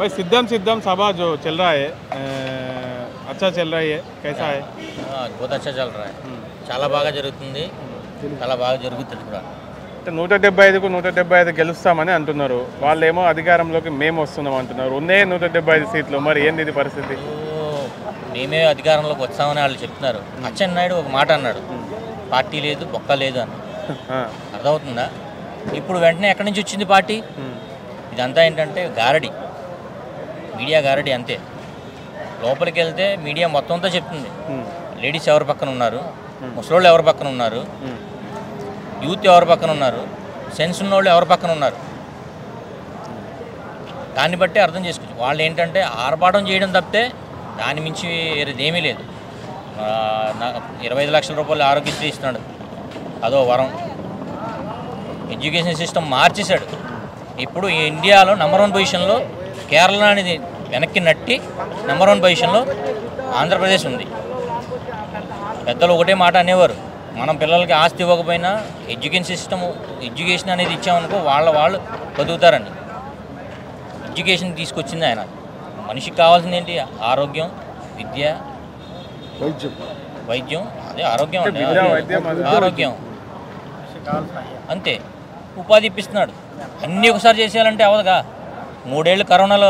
भाई सिद्धम सिद्धम सभा जो चल रहा है अच्छा चल रहा है कैसा है बहुत अच्छा चल रहा है చాలా బాగా జరుగుతుంది చాలా బాగా జరుగుతుంది కూడా 175కు 175 గెలుస్తామని అంటున్నారు వాళ్ళేమో అధికారంలోకి మేము వస్తున్నాం అంటున్నారు ఉన్నే 175 సీట్లు మరి ఏంది ఇది పరిస్థితి మేమే అధికారంలోకి వచ్చామని వాళ్ళు చెప్తున్నారు అచ్చెన్నాయుడు ఒక మాట అన్నాడు పార్టీ లేదు బొక్క లేదు అని అర్థమవుతుందా ఇప్పుడు వెంటనే ఎక్కడి నుంచి వచ్చింది పార్టీ ఇదంతా ఏంటంటే గారడి మీడియా గారడి అంతే లోపలికి వెళ్తే మీడియా మొత్తం అంతా చెప్తుంది లేడీస్ ఎవరి పక్కన ఉన్నారు ముసలోళ్ళు ఎవరి పక్కన ఉన్నారు యూత్ ఎవరి పక్కన ఉన్నారు సెన్స్ ఉన్నోళ్ళు ఎవరి పక్కన ఉన్నారు దాన్ని బట్టి అర్థం చేసుకోవచ్చు వాళ్ళు ఏంటంటే ఆర్భాటం చేయడం తప్పితే దాని మించి ఏమీ లేదు 25 లక్షల రూపాయలు ఆరోగ్యశ్రీ ఇస్తున్నాడు అదో వరం ఎడ్యుకేషన్ సిస్టమ్ మార్చేశాడు ఇప్పుడు ఇండియాలో నంబర్ 1 పొజిషన్లో కేరళ అనేది వెనక్కి నట్టి నంబర్ 1 పొజిషన్లో ఆంధ్రప్రదేశ్ ఉంది పెద్దలు ఒకటే మాట అనేవారు మనం పిల్లలకి ఆస్తి ఇవ్వకపోయినా ఎడ్యుకేషన్ అనేది ఇచ్చామనుకో వాళ్ళు బతుకుతారని ఎడ్యుకేషన్ తీసుకొచ్చింది ఆయన మనిషికి కావాల్సింది ఏంటి ఆరోగ్యం విద్య వైద్యం అదే ఆరోగ్యం ఆరోగ్యం అంతే ఉపాధి ఇప్పిస్తున్నాడు అన్నీ ఒకసారి చేసేయాలంటే అవదుగా 3 ఏళ్ళు కరోనాలో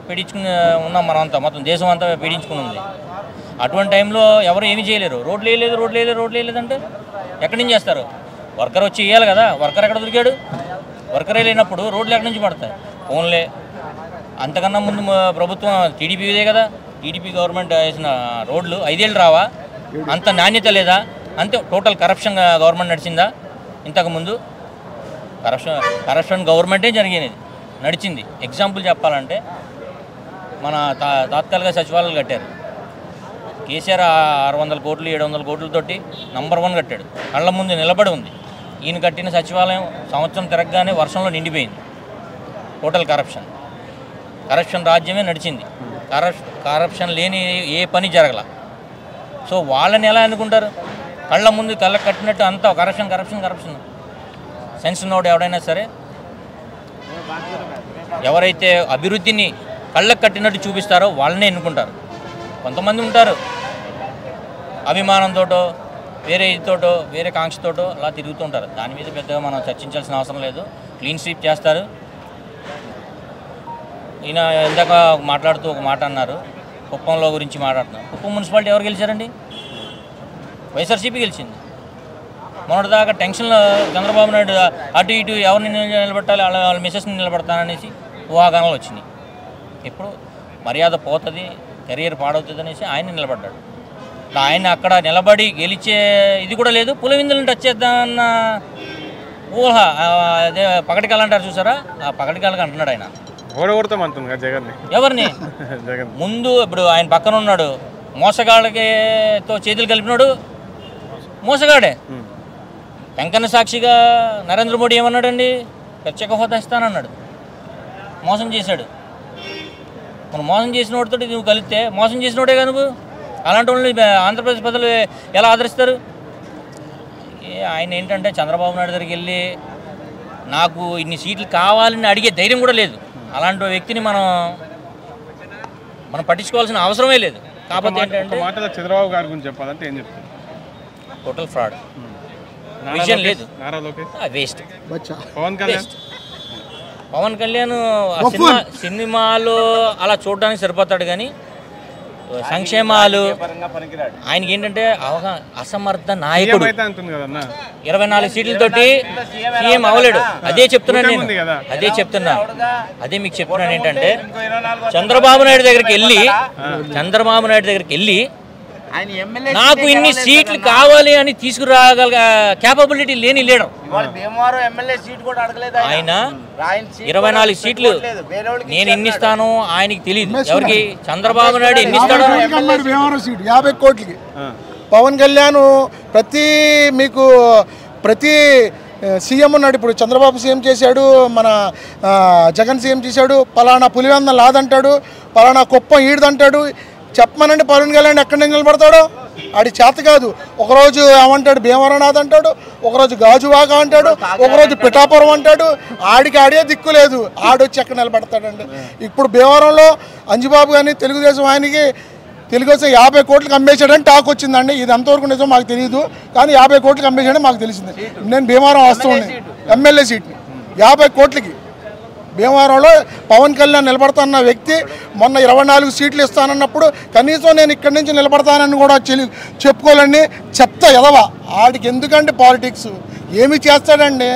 పీడించుకుని ఉన్నాం మనం అంతా మొత్తం దేశం అంతా పీడించుకుని ఉంది అటువంటి టైంలో ఎవరు ఏమీ చేయలేరు రోడ్లు వేయలేదంటే ఎక్కడి నుంచి చేస్తారు వర్కర్ వచ్చి ఇవ్వాలి కదా వర్కర్ ఎక్కడ దొరికాడు వర్కరే లేనప్పుడు రోడ్లు ఎక్కడి నుంచి పడతాయి ఫోన్లే అంతకన్నా ముందు ప్రభుత్వం టీడీపీదే కదా టీడీపీ గవర్నమెంట్ వేసిన రోడ్లు 5 ఏళ్ళు రావా అంత నాణ్యత లేదా అంతే టోటల్ కరప్షన్ గవర్నమెంట్ నడిచిందా ఇంతకుముందు కరప్షన్ గవర్నమెంటే జరిగినది నడిచింది ఎగ్జాంపుల్ చెప్పాలంటే మన తాత్కాలిక సచివాలయాలు కట్టారు కేసీఆర్ 600 కోట్లు 700 కోట్లతోటి నంబర్ 1 కట్టాడు కళ్ళ ముందు నిలబడి ఉంది ఈయన కట్టిన సచివాలయం సంవత్సరం తిరగగానే వర్షంలో నిండిపోయింది టోటల్ కరప్షన్ రాజ్యమే నడిచింది కరప్షన్ లేని ఏ పని జరగల సో వాళ్ళని ఎలా అనుకుంటారు కళ్ళ ముందు కళ్ళకు కట్టినట్టు అంతా కరప్షన్ సెన్స్ ఉన్నోడు ఎవడైనా సరే ఎవరైతే అభివృద్ధిని కళ్ళకు కట్టినట్టు చూపిస్తారో వాళ్ళనే ఎన్నుకుంటారు కొంతమంది ఉంటారు అభిమానంతోటో వేరే కాంక్షతోటో అలా తిరుగుతూ ఉంటారు దాని మీద పెద్దగా మనం చర్చించాల్సిన అవసరం లేదు క్లీన్ స్వీప్ చేస్తారు ఈయన ఇందాక మాట్లాడుతూ ఒక మాట అన్నారు కుప్పంలో గురించి మాట్లాడుతున్నారు కుప్పం మున్సిపాలిటీ ఎవరు గెలిచారండి వైఎస్ఆర్సీపీ గెలిచింది మొన్నటిదాకా టెన్షన్లో చంద్రబాబు నాయుడు అటు ఇటు ఎవరిని నిలబెట్టాలి వాళ్ళ మిసెస్ని నిలబెడతాననేసి ఊహాగానాలు వచ్చినాయి ఇప్పుడు మర్యాద పోతుంది కెరియర్ పాడవుతుంది అనేసి ఆయన నిలబడ్డాడు ఆయన అక్కడ నిలబడి గెలిచే ఇది కూడా లేదు పులివెందులను టచ్ చేద్దామన్న ఊహ అదే పకటికాలు అంటారు చూసారా ఆ పకటికాలకు అంటున్నాడు ఆయన ఎవరిని ముందు ఇప్పుడు ఆయన పక్కన ఉన్నాడు మోసగాళ్ళతో చేతులు కలిపినాడు మోసగాడే వెంకన్న సాక్షిగా నరేంద్ర మోడీ ఏమన్నాడండి ప్రత్యేక హోదా ఇస్తానన్నాడు మోసం చేశాడు మనం మోసం చేసిన వాడితో నువ్వు కలిస్తే మోసం చేసినోడేగా నువ్వు అలాంటి వాళ్ళని ఆంధ్రప్రదేశ్ ప్రజలు ఎలా ఆదరిస్తారు ఆయన ఏంటంటే చంద్రబాబు నాయుడు దగ్గరికి వెళ్ళి నాకు ఇన్ని సీట్లు కావాలని అడిగే ధైర్యం కూడా లేదు అలాంటి వ్యక్తిని మనం పట్టించుకోవాల్సిన అవసరమే లేదు కాకపోతే ఏంటంటే చంద్రబాబు గారి గురించి చెప్పాలంటే ఏం చెప్తారు టోటల్ ఫ్రాడ్ విజన్ లేదు వేస్ట్ పవన్ కళ్యాణ్ సినిమాలో అలా చూడడానికి సరిపోతాడు కానీ సంక్షేమాలు ఆయనకి ఏంటంటే అసమర్థ నాయకుడు 24 సీట్లతోటి సీఎం అవ్వలేడు అదే చెప్తున్నాను మీకు చెప్తున్నాను ఏంటంటే చంద్రబాబు నాయుడు దగ్గరికి వెళ్ళి నాకు ఇన్ని సీట్లు కావాలి అని తీసుకురాగల క్యాపబిలిటీ లేని లీడర్ ఆయన 24 సీట్లు నేను ఎన్ని ఇస్తాను ఆయనకి తెలియదు ఎవరికి చంద్రబాబు నాయుడు ఎన్ని ఇస్తాడు 50 కోట్లకి పవన్ కళ్యాణ్ ప్రతి సీఎం ఉన్నాడు ఇప్పుడు చంద్రబాబు సీఎం చేశాడు మన జగన్ సీఎం చేశాడు పలానా పులివెందులు లాదంటాడు పలానా కుప్పం ఈడదంటాడు చెప్పమనండి పవన్ కళ్యాణ్ ఎక్కడి నుంచి నిలబడతాడో ఆడి చేత కాదు. ఒకరోజు ఏమంటాడు భీమవరనాథ్ అంటాడు, ఒకరోజు గాజువాక అంటాడు, ఒకరోజు పిఠాపురం అంటాడు. ఆడికి ఆడే దిక్కు లేదు, ఆడొచ్చి ఎక్కడ నిలబడతాడండి. ఇప్పుడు భీమవరంలో అంజుబాబు కానీ తెలుగుదేశం ఆయనకి తెలుగుదేశం 50 కోట్లకు అమ్మేశాడని టాక్ వచ్చిందండి. ఇది అంతవరకు నిజం మాకు తెలియదు, కానీ 50 కోట్లకు అమ్మేశాడని మాకు తెలిసింది. నేను భీమవరం వస్తున్నాను ఎమ్మెల్యే సీట్ని 50 కోట్లకి. భీమవరంలో పవన్ కళ్యాణ్ నిలబడతానన్న వ్యక్తి మొన్న 24 సీట్లు ఇస్తానన్నప్పుడు కనీసం నేను ఇక్కడి నుంచి నిలబడతానని కూడా చెప్పుకోవాలండి. చెత్త ఎదవ ఆడికి ఎందుకండి పాలిటిక్స్, ఏమి చేస్తాడండి.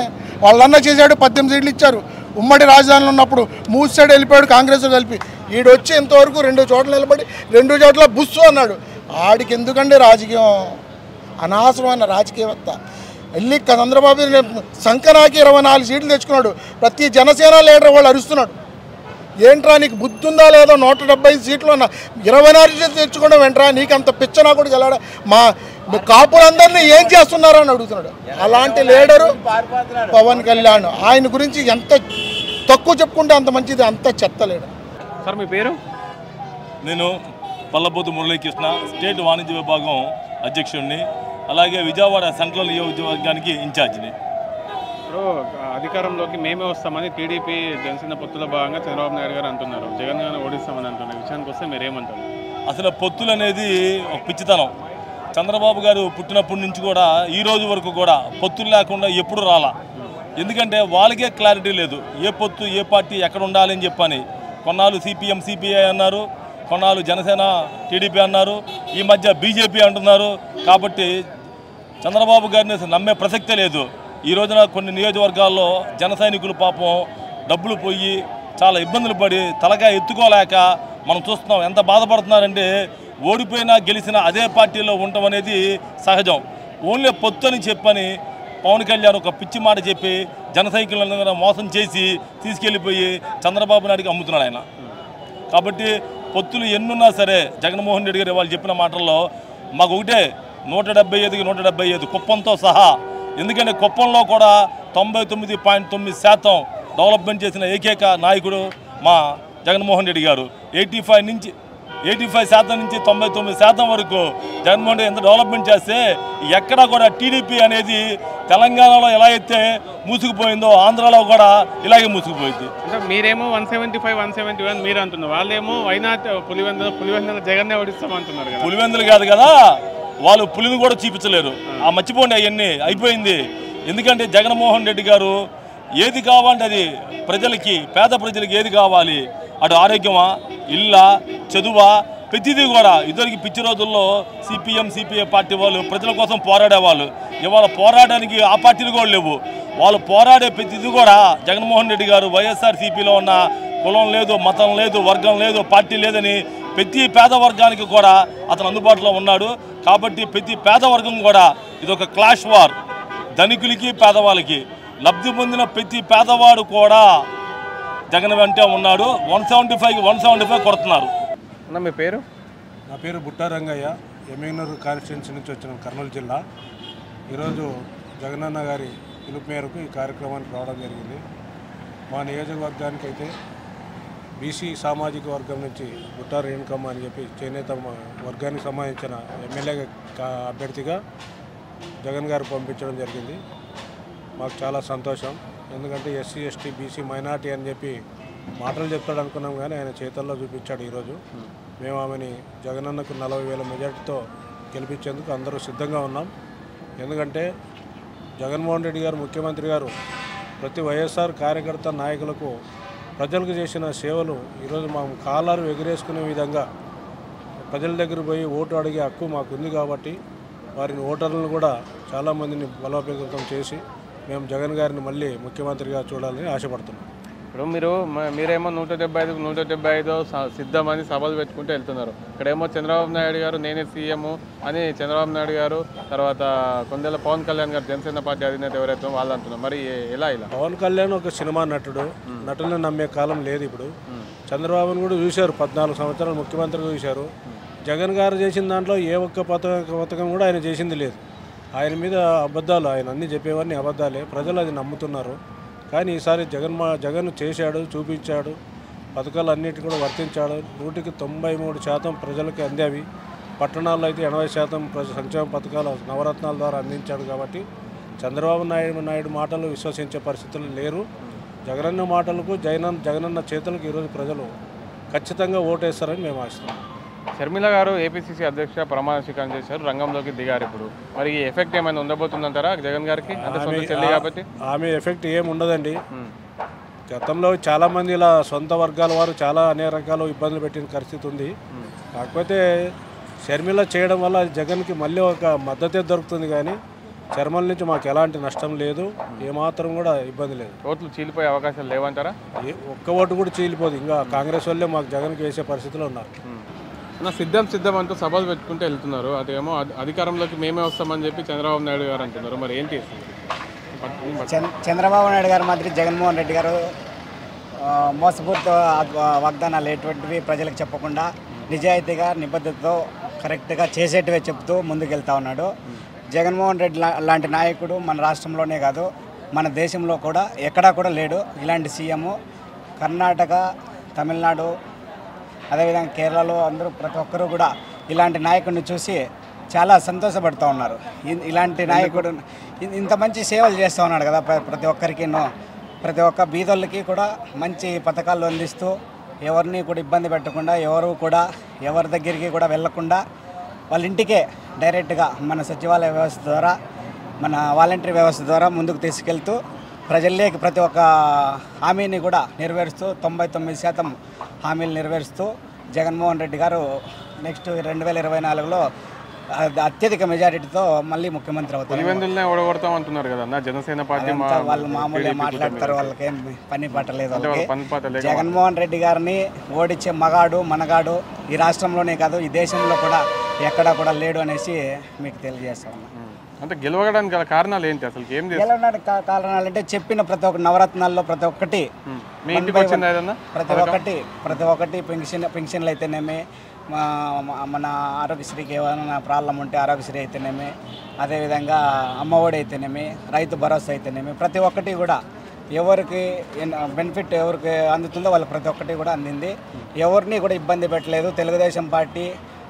వాళ్ళన్నా చేశాడు, 18 సీట్లు ఇచ్చారు ఉమ్మడి రాజధానిలో ఉన్నప్పుడు. మూసాడు వెళ్ళిపోయాడు కాంగ్రెస్ కలిపి. ఈడొచ్చి ఇంతవరకు 2 చోట్ల నిలబడి 2 చోట్ల బుస్సు అన్నాడు. ఆడికి ఎందుకండి రాజకీయం, అనవసరమైన రాజకీయవేత్త. వెళ్ళి చంద్రబాబు సంకనాకి 24 సీట్లు తెచ్చుకున్నాడు. ప్రతి జనసేన లీడర్ వాళ్ళు అరుస్తున్నాడు, ఏంట్రా నీకు బుద్ధి ఉందా లేదా, 175 సీట్లు అన్న 24 సీట్లు తెచ్చుకోవడం ఏంట్రా, నీకు అంత పిచ్చనా కూడా వెళ్ళాడా, మా కాపులందరినీ ఏం చేస్తున్నారో అని అడుగుతున్నాడు. అలాంటి లీడరు పవన్ కళ్యాణ్. ఆయన గురించి ఎంత తక్కువ చెప్పుకుంటే అంత మంచిది, అంత చెత్త లీడర్. సార్ మీ పేరు? నేను పల్లబోతు మురళీకృష్ణ, స్టేట్ వాణిజ్య విభాగం అధ్యక్షుడిని, అలాగే విజయవాడ సెంట్రల్ నియోజకవర్గానికి ఇన్ఛార్జిని. ఇప్పుడు అధికారంలోకి మేమే వస్తామని టీడీపీ జనసేన పొత్తులో భాగంగా చంద్రబాబు నాయుడు గారు అంటున్నారు, జగన్ గారిని ఓడిస్తామని అంటున్నారు. విషయానికి వస్తే మీరేమంటారు? అసలు పొత్తులు అనేది ఒక పిచ్చితనం. చంద్రబాబు గారు పుట్టినప్పటి నుంచి కూడా ఈ రోజు వరకు కూడా పొత్తులు లేకుండా ఎప్పుడు రాలా. ఎందుకంటే వాళ్ళకే క్లారిటీ లేదు, ఏ పొత్తు ఏ పార్టీ ఎక్కడ ఉండాలని చెప్పని. కొన్నాళ్ళు సిపిఎం సిపిఐ అన్నారు, కొన్నాళ్ళు జనసేన టీడీపీ అన్నారు, ఈ మధ్య బీజేపీ అంటున్నారు. కాబట్టి చంద్రబాబు గారిని నమ్మే ప్రసక్తే లేదు. ఈ రోజున కొన్ని నియోజకవర్గాల్లో జన సైనికులు పాపం డబ్బులు పోయి చాలా ఇబ్బందులు పడి తలకాయ ఎత్తుకోలేక మనం చూస్తున్నాం. ఎంత బాధపడుతున్నారంటే ఓడిపోయినా గెలిచినా అదే పార్టీలో ఉండటం అనేది సహజం. ఓన్లీ పొత్తు అని చెప్పని పవన్ కళ్యాణ్ ఒక పిచ్చి మాట చెప్పి జన సైనికులను మోసం చేసి తీసుకెళ్ళిపోయి చంద్రబాబు నాయుడికి అమ్ముతున్నాడు ఆయన. కాబట్టి పొత్తులు ఎన్నున్నా సరే జగన్మోహన్ రెడ్డి గారు వాళ్ళు చెప్పిన మాటల్లో మాకు ఒకటే 175కి 175 కుప్పంతో సహా. ఎందుకంటే కుప్పంలో కూడా 99.9% డెవలప్మెంట్ చేసిన ఏకైక నాయకుడు మా జగన్మోహన్ రెడ్డి గారు. 85% నుంచి 99% వరకు జగన్మోహన్ రెడ్డి ఎంత డెవలప్మెంట్ చేస్తే ఎక్కడా కూడా టీడీపీ అనేది తెలంగాణలో ఎలా అయితే మూసుకుపోయిందో ఆంధ్రాలో కూడా ఇలాగే మూసుకుపోయింది. అంటే మీరేమో 175, 171 మీరు అంటున్నారు, వాళ్ళేమో వైనాట్ పులివెందుల జగన్నే ఓడిస్తామంటున్నారు కదా. పులివెందులు కాదు కదా, వాళ్ళు పులిని కూడా చూపించలేరు. ఆ మర్చిపోండి, అవన్నీ అయిపోయింది. ఎందుకంటే జగన్మోహన్ రెడ్డి గారు ఏది కావాలంటే అది ప్రజలకి, పేద ప్రజలకి ఏది కావాలి, అటు ఆరోగ్యమా, ఇల్లా, చదువా, ప్రతిదీ కూడా. ఇద్దరికి పిచ్చి రోజుల్లో సిపిఎం సిపిఐ పార్టీ వాళ్ళు ప్రజల కోసం పోరాడేవాళ్ళు. ఇవాళ పోరాడడానికి ఆ పార్టీలు కూడా లేవు. వాళ్ళు పోరాడే ప్రతిదీ కూడా జగన్మోహన్ రెడ్డి గారు వైఎస్ఆర్సీపీలో ఉన్న కులం లేదు, మతం లేదు, వర్గం లేదు, పార్టీ లేదని ప్రతి పేద వర్గానికి కూడా అతను అందుబాటులో ఉన్నాడు. కాబట్టి ప్రతి పేదవర్గం కూడా ఇదొక క్లాష్ వార్. ధనికులకి పేదవాళ్ళకి లబ్ధి పొందిన ప్రతి పేదవాడు కూడా జగన్ వెంటే ఉన్నాడు. 175కి 175 కొడుతున్నారు. మీ పేరు? నా పేరు బుట్టా రంగయ్య, ఎమ్మెగనూరు కాన్స్టిట్యున్సీ నుంచి వచ్చిన కర్నూలు జిల్లా. ఈరోజు జగనన్న గారి పిలుపు మేరకు ఈ కార్యక్రమానికి రావడం జరిగింది. మా నియోజకవర్గానికి అయితే బీసీ సామాజిక వర్గం నుంచి బుట్టా రేణుకమ్మ అని చెప్పి చేనేత వర్గానికి సంబంధించిన ఎమ్మెల్యే అభ్యర్థిగా జగన్ గారు పంపించడం జరిగింది. మాకు చాలా సంతోషం. ఎందుకంటే ఎస్సీ ఎస్టీ బీసీ మైనార్టీ అని చెప్పి మాటలు చెప్తాడు అనుకున్నాం, కానీ ఆయన చేతల్లో చూపించాడు. ఈరోజు మేము ఆమెని జగనన్నకు 40,000 మెజార్టీతో గెలిపించేందుకు అందరూ సిద్ధంగా ఉన్నాం. ఎందుకంటే జగన్మోహన్ రెడ్డి గారు ముఖ్యమంత్రి గారు ప్రతి వైఎస్ఆర్ కార్యకర్త నాయకులకు ప్రజలకు చేసిన సేవలు ఈరోజు మా కాలాలు ఎగిరేసుకునే విధంగా ప్రజల దగ్గర పోయి ఓటు అడిగే హక్కు మాకుంది. కాబట్టి వారిని ఓటర్లను కూడా చాలామందిని బలోపేతం చేసి మేము జగన్ గారిని మళ్ళీ ముఖ్యమంత్రిగా చూడాలని ఆశపడుతున్నాం. ఇప్పుడు మీరేమో 175కి 175 సిద్ధమని సభలు పెట్టుకుంటూ వెళ్తున్నారు. ఇక్కడేమో చంద్రబాబు నాయుడు గారు నేనే సీఎం అని చంద్రబాబు నాయుడు గారు, తర్వాత కొందెల పవన్ కళ్యాణ్ గారు జనసేన పార్టీ అధినేత ఎవరైతే వాళ్ళు అంటున్నారు. మరి ఇలా పవన్ కళ్యాణ్ ఒక సినిమా నటులను నమ్మే కాలం లేదు ఇప్పుడు. చంద్రబాబును కూడా చూశారు, 14 సంవత్సరాలు ముఖ్యమంత్రిగా చూశారు. జగన్ గారు చేసిన దాంట్లో ఏ ఒక్క పథకం కూడా ఆయన చేసింది లేదు. ఆయన మీద అబద్ధాలు, ఆయన అన్నీ చెప్పేవన్నీ అబద్ధాలే. ప్రజలు అది నమ్ముతున్నారు. కానీ ఈసారి జగన్ చేశాడు, చూపించాడు. పథకాలన్నిటి కూడా వర్తించాడు. 193% ప్రజలకు అందేవి. పట్టణాల్లో అయితే 80% సంక్షేమ పథకాలు నవరత్నాల ద్వారా అందించాడు. కాబట్టి చంద్రబాబు నాయుడు మాటలు విశ్వసించే పరిస్థితులు లేరు. జగనన్న మాటలకు జగనన్న చేతులకు ఈరోజు ప్రజలు ఖచ్చితంగా ఓటేస్తారని మేము ఆశిస్తున్నాం. షర్మిల గారు ఏపీసీసీ అధ్యక్ష ప్రమాణ స్వీకారం చేశారు, రంగంలోకి దిగారు. ఇప్పుడు మరి ఈ ఎఫెక్ట్ ఏమైనా ఉండబోతుందంటారా జగన్ గారికి? అంటే సొంత చెల్లి కాబట్టి ఆమె ఎఫెక్ట్ ఏమి ఉండదండి. గతంలో చాలామంది ఇలా సొంత వర్గాల వారు చాలా అనేక రకాల ఇబ్బందులు పెట్టిన పరిస్థితి ఉంది. కాకపోతే షర్మిల చేయడం వల్ల జగన్కి మళ్ళీ ఒక మద్దతే దొరుకుతుంది. కానీ చర్మల నుంచి మాకు ఎలాంటి నష్టం లేదు, ఏమాత్రం కూడా ఇబ్బంది లేదు. ఓట్లు చీలిపోయే అవకాశాలు లేవంటారా? ఒక్క ఓటు కూడా చీలిపోదు. ఇంకా కాంగ్రెస్ వాళ్ళే మాకు జగన్కి వేసే పరిస్థితిలో ఉన్నారు. సిద్ధం అంటూ సభలు పెట్టుకుంటూ వెళ్తున్నారు. అదేమో అధికారంలోకి మేమే వస్తామని చెప్పి చంద్రబాబు నాయుడు గారు అంటున్నారు. మరి ఏంటి? చంద్రబాబు నాయుడు గారు మాదిరి జగన్మోహన్ రెడ్డి గారు మోసపూరిత వాగ్దానాలు ఎటువంటివి ప్రజలకు చెప్పకుండా నిజాయితీగా నిబద్ధతతో కరెక్ట్గా చేసేటివే చెప్తూ ముందుకెళ్తా ఉన్నాడు. జగన్మోహన్ రెడ్డి లాంటి నాయకుడు మన రాష్ట్రంలోనే కాదు మన దేశంలో కూడా ఎక్కడా కూడా లేడు. ఇలాంటి సీఎం కర్ణాటక, తమిళనాడు, అదేవిధంగా కేరళలో అందరూ ప్రతి ఒక్కరూ కూడా ఇలాంటి నాయకుడిని చూసి చాలా సంతోషపడుతూ ఉన్నారు. ఇలాంటి నాయకుడు ఇంత మంచి సేవలు చేస్తూ ఉన్నాడు కదా ప్రతి ఒక్కరికి, ప్రతి ఒక్క బీదోళ్ళకి కూడా మంచి పథకాలు అందిస్తూ ఎవరిని కూడా ఇబ్బంది పెట్టకుండా, ఎవరి దగ్గరికి కూడా వెళ్లకుండా వాళ్ళ ఇంటికే డైరెక్ట్గా మన సచివాలయ వ్యవస్థ ద్వారా, మన వాలంటరీ వ్యవస్థ ద్వారా ముందుకు తీసుకెళ్తూ ప్రజల్లోకి ప్రతి ఒక్క హామీని కూడా నెరవేరుస్తూ 99% హామీలు నెరవేరుస్తూ జగన్మోహన్ రెడ్డి గారు నెక్స్ట్ 2024లో అత్యధిక మెజారిటీతో మళ్ళీ ముఖ్యమంత్రి అవుతారు. ఓడగొడతామంటున్నారు కదా జనసేన పార్టీ. వాళ్ళు మామూలుగా మాట్లాడతారు, వాళ్ళకేం పని పట్టలేదు. జగన్మోహన్ రెడ్డి గారిని ఓడించే మగాడు మనగాడు ఈ రాష్ట్రంలోనే కాదు ఈ దేశంలో కూడా ఎక్కడా కూడా లేడు అనేసి మీకు తెలియజేస్తా ఉన్నా. అంటే గెలవడానికి గల కారణాలు ఏంటి? అసలు ఏం గెలవడానికి కారణాలు అంటే చెప్పిన ప్రతి ఒక్క నవరత్నాల్లో ప్రతి ఒక్కటి ప్రతి ఒక్కటి పెన్షన్లు అయితేనేమి, మన ఆరోగ్యశ్రీకి ఏమైనా ప్రాబ్లం ఉంటే ఆరోగ్యశ్రీ అయితేనేమి, అదేవిధంగా అమ్మఒడి అయితేనేమి, రైతు భరోసా అయితేనేమి, ప్రతి ఒక్కటి కూడా ఎవరికి బెనిఫిట్ ఎవరికి అందుతుందో వాళ్ళు ప్రతి ఒక్కటి కూడా అందింది. ఎవరిని కూడా ఇబ్బంది పెట్టలేదు. తెలుగుదేశం పార్టీ,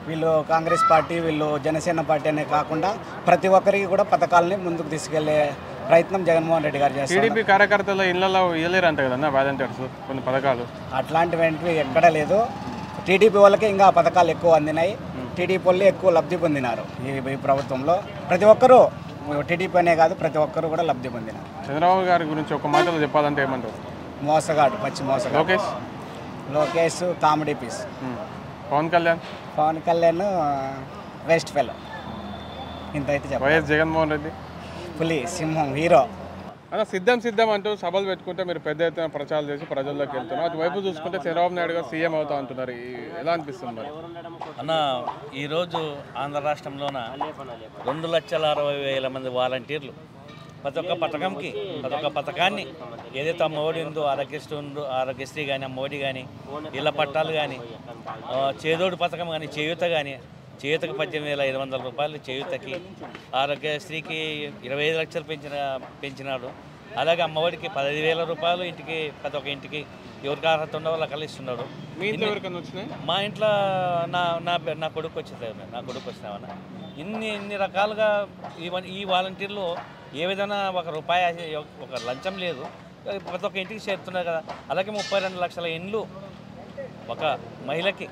వీళ్ళు కాంగ్రెస్ పార్టీ, వీళ్ళు జనసేన పార్టీ అనే కాకుండా ప్రతి ఒక్కరికి కూడా పథకాలని ముందుకు తీసుకెళ్లే ప్రయత్నం జగన్మోహన్ రెడ్డి గారు చేస్తారు. టీడీపీ కార్యకర్తలు ఇళ్లలో ఇవ్వలేరంట కదన్నా వాలంటీర్స్ కొన్ని పథకాలు? అట్లాంటివి ఎక్కడా లేదు. టీడీపీ వాళ్ళకి ఇంకా పథకాలు ఎక్కువ అందినాయి. టీడీపీ వాళ్ళు ఎక్కువ లబ్ధి పొందినారు ఈ ప్రభుత్వంలో. ప్రతి ఒక్కరూ టీడీపీ అనే కాదు ప్రతి ఒక్కరు కూడా లబ్ధి పొందినారు. చంద్రబాబు గారి గురించి ఒక మాటలో చెప్పాలంటే ఏమంటారు? మోసగాడు, పచ్చి మోసగాడు. Lokesh comedy piece. Pawan Kalyan waste fellow. ఇంత అయితే చెప్పాలి. వైఎస్ జగన్మోహన్ రెడ్డి పులి, సింహం, హీరో. అన్న సిద్ధం అంటూ సభలు పెట్టుకుంటే మీరు పెద్ద ఎత్తున ప్రచారాలు చేసి ప్రజల్లోకి వెళ్తున్నారు. అటువైపు చూసుకుంటే చంద్రబాబు నాయుడు గారు సీఎం అవుతా అంటున్నారు. ఎలా అనిపిస్తుంది మరి? అన్న, ఈరోజు ఆంధ్ర రాష్ట్రంలోన 2,60,000 మంది వాలంటీర్లు ప్రతి ఒక్క పథకంకి, ప్రతి ఒక్క పథకాన్ని ఏదైతే అమ్మఒడి ఉందో, ఆరోగ్యశ్రీ కానీ, అమ్మఒడి కానీ, ఇళ్ల పట్టాలు కానీ, చేదోడు పథకం కానీ, చేయూత కానీ, చేయూతకి 18,500 రూపాయలు చేయూతకి, ఆరోగ్యశ్రీకి 25 లక్షలు పెంచినాడు. అలాగే అమ్మఒడికి 15,000 రూపాయలు ఇంటికి, ప్రతి ఒక్క ఇంటికి ఎవరికి అర్హత ఉండో వాళ్ళకి కలిస్తున్నాడు. మా ఇంట్లో నా కొడుకు వచ్చినామన్న. ఇన్ని రకాలుగా ఈ వాలంటీర్లు ఏ విధంగా ఒక రూపాయి ఒక లంచం లేదు, ప్రతి ఒక్క ఇంటికి చేరుతున్నారు కదా. అలాగే 32 లక్షల ఇండ్లు ఒక మహిళకి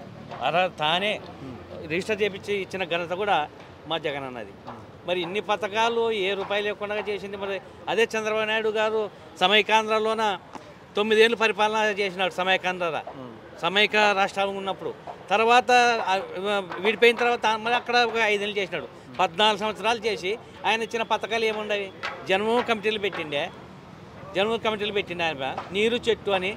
తానే రిజిస్టర్ చేయించి ఇచ్చిన ఘనత కూడా మా జగన్ అన్నది. మరి ఇన్ని పథకాలు ఏ రూపాయి లేకుండా చేసింది. మరి అదే చంద్రబాబు నాయుడు గారు సమైకాంధ్రలోన 9 ఏళ్ళు పరిపాలన చేసినాడు. సమైక రాష్ట్రాలు ఉన్నప్పుడు, తర్వాత విడిపోయిన తర్వాత మరి అక్కడ ఒక 5 ఏళ్ళు చేసినాడు. 14 సంవత్సరాలు చేసి ఆయన ఇచ్చిన పథకాలు ఏముండవి? జన్మభూమి కమిటీలు పెట్టిండే ఆయన నీరు చెట్టు అని,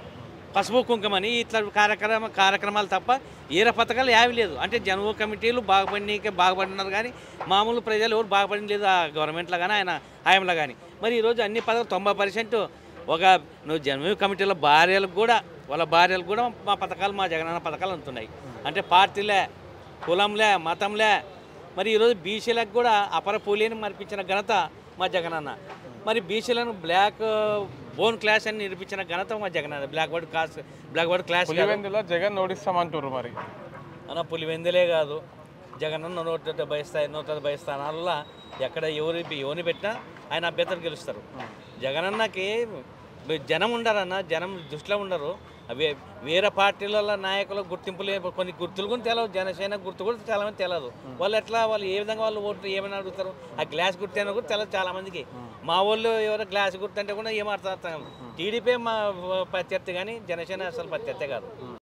పసుపు కుంకుమని, ఇట్లా కార్యక్రమాలు తప్ప ఏర పథకాలు ఏవి లేదు. అంటే జన్మభూమి కమిటీలు బాగుపడినారు కానీ మామూలు ప్రజలు ఎవరు బాగుపడింది లేదు ఆ గవర్నమెంట్లో కానీ ఆయన హయాంలో కానీ. మరి ఈరోజు అన్ని పథకాలు 90% నువ్వు జన్మభూమి కమిటీల భార్యలకు కూడా మా పథకాలు, మా జగనన్న పథకాలు అందుతున్నాయి. అంటే పార్టీలే, కులంలే, మతంలే. మరి ఈరోజు బీసీలకు కూడా అపర పూలిని మరిపించిన ఘనత మా జగనన్న. మరి బీసీలను బోన్ క్లాస్ అని నిరూపించిన ఘనత మా జగన్ అన్న. బ్లాక్ బోర్డ్ క్లాస్ పులివెందులో జగన్ ఓడిస్తామంటారు మరి. అన్న పులివెందులే కాదు, జగన్ అన్న 170 స్థానాల్లో ఎక్కడ ఎవరిని పెట్టినా ఆయన అభ్యర్థులు గెలుస్తారు. జగనన్నకి జనం ఉండరన్న, జనం దృష్టిలో ఉండరు. వేరే పార్టీల నాయకుల గుర్తింపులు కొన్ని గుర్తులు కూడా తెలియదు. జనసేన గుర్తు కూడా చాలామంది తెలియదు. వాళ్ళు ఏ విధంగా వాళ్ళు ఓట్లు ఏమైనా అడుగుతారు, ఆ గ్లాస్ గుర్తు అయినా కూడా తెలియదు చాలామందికి. మా వాళ్ళు ఎవరో గ్లాస్ గుర్తు అంటే కూడా ఏం అర్థం. టీడీపీ మా ప్రత్యర్థి కానీ జనసేన అసలు ప్రత్యర్థి కాదు.